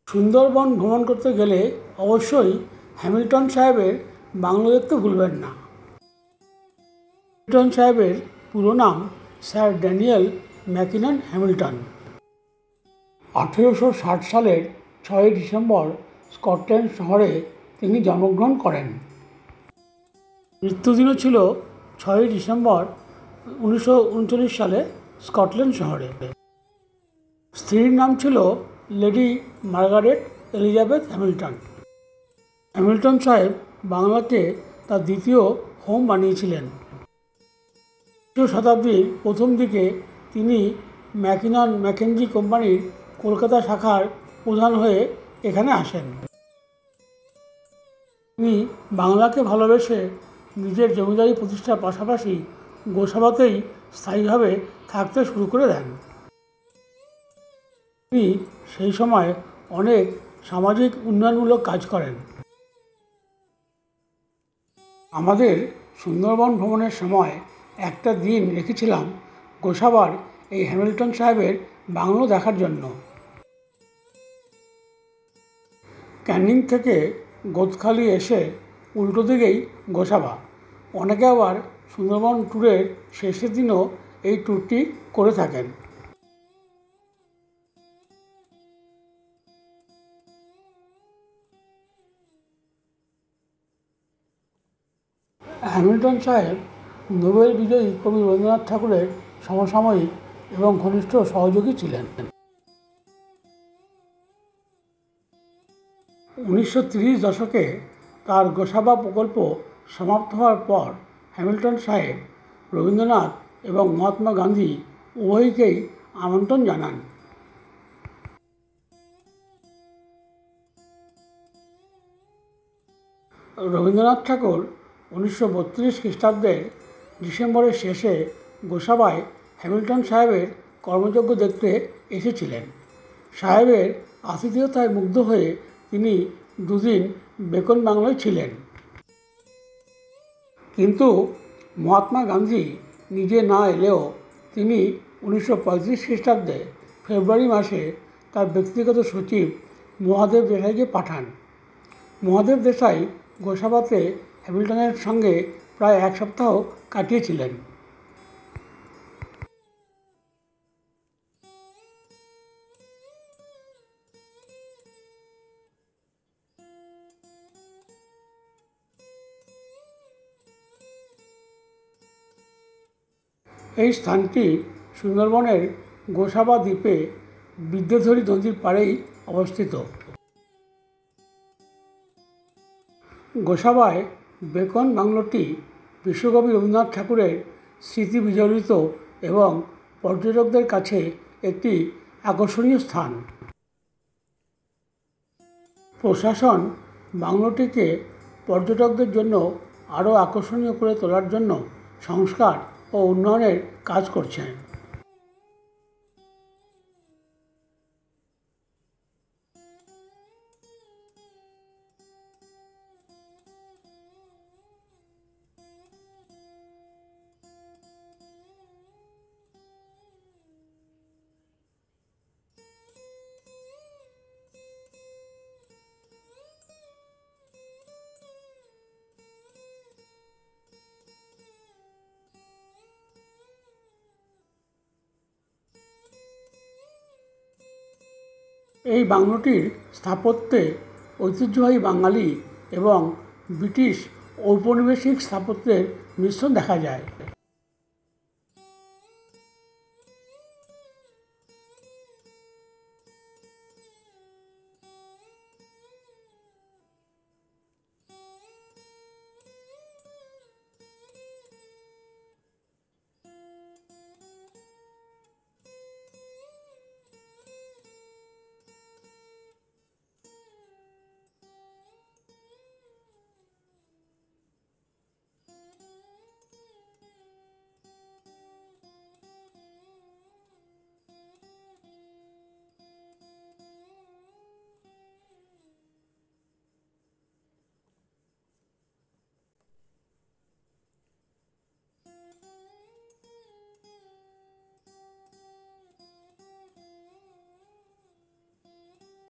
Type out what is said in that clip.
সুন্দরবন ভ্রমণ করতে গেলে অবশ্যই হ্যামিল্টন সাহেবের বাংলো দেখতে ভুলবেন না। হ্যামিল্টন সাহেবের পুরো নাম স্যার ড্যানিয়েল ম্যাকিনন হ্যামিল্টন। 1860 সালের 6 ডিসেম্বর স্কটল্যান্ড শহরে তিনি জন্মগ্রহণ করেন। মৃত্যুদিনও ছিল 6 ডিসেম্বর 1939 সালে স্কটল্যান্ড শহরে। স্ত্রীর নাম ছিল lady Margaret Elizabeth Hamilton. Hamilton সাহেব বাংলাকে তার দ্বিতীয় হোম বানিয়েছিলেন। 20 শতাব্দীর প্রথম দিকে তিনি ম্যাকিনন ম্যাকেঞ্জি কোম্পানির কলকাতা শাখার প্রধান হয়ে এখানে আসেন। তিনি বাংলাকে ভালোবেসে নিজের জমিদারি প্রতিষ্ঠার পাশাপাশি গোসাবাতেই স্থায়ীভাবে থাকতে শুরু করে দেন। তিনি সেই সময় অনেক সামাজিক উন্নয়নমূলক কাজ করেন। আমাদের সুন্দরবন ভ্রমণের সময় একটা দিন রেখেছিলাম গোসাবার এই হ্যামিল্টন সাহেবের বাংলো দেখার জন্য। ক্যানিং থেকে গোদখালি এসে উল্টো দিকেই গোসাবা। অনেকে আবার সুন্দরবন ট্যুরের শেষের দিনও এই ট্যুরটি করে থাকেন। হ্যামিল্টন সাহেব নোবেল বিজয়ী কবি রবীন্দ্রনাথ ঠাকুরের সমসাময়িক এবং ঘনিষ্ঠ সহযোগী ছিলেন। 1930 দশকে তার গোসাবা প্রকল্প সমাপ্ত হওয়ার পর হ্যামিল্টন সাহেব রবীন্দ্রনাথ এবং মহাত্মা গান্ধী উভয়কেই আমন্ত্রণ জানান। রবীন্দ্রনাথ ঠাকুর 1932 খ্রিস্টাব্দের ডিসেম্বরের শেষে গোসাবায় হ্যামিল্টন সাহেবের কর্মযজ্ঞ দেখতে এসেছিলেন। সাহেবের আতিথেয়তায় মুগ্ধ হয়ে তিনি দুদিন বেকন বাংলোয় ছিলেন। কিন্তু মহাত্মা গান্ধী নিজে না এলেও তিনি 1935 খ্রিস্টাব্দে ফেব্রুয়ারি মাসে তার ব্যক্তিগত সচিব মহাদেব দেশাইকে পাঠান। মহাদেব দেশাই গোসাবাতে হ্যামিল্টনের সঙ্গে প্রায় 1 সপ্তাহ কাটিয়েছিলেন। এই স্থানটি সুন্দরবনের গোসাবা দ্বীপে বিদ্যাধরী নদীর পাড়েই অবস্থিত। গোসাবায় বেকন বাংলোটি বিশ্বকবি রবীন্দ্রনাথ ঠাকুরের স্মৃতি বিজড়িত এবং পর্যটকদের কাছে একটি আকর্ষণীয় স্থান। প্রশাসন বাংলোটিকে পর্যটকদের জন্য আরও আকর্ষণীয় করে তোলার জন্য সংস্কার ও উন্নয়নের কাজ করছে। এই বাংলোটির স্থাপত্যে ঐতিহ্যবাহী বাঙালি এবং ব্রিটিশ ঔপনিবেশিক স্থাপত্যের মিশ্রণ দেখা যায়।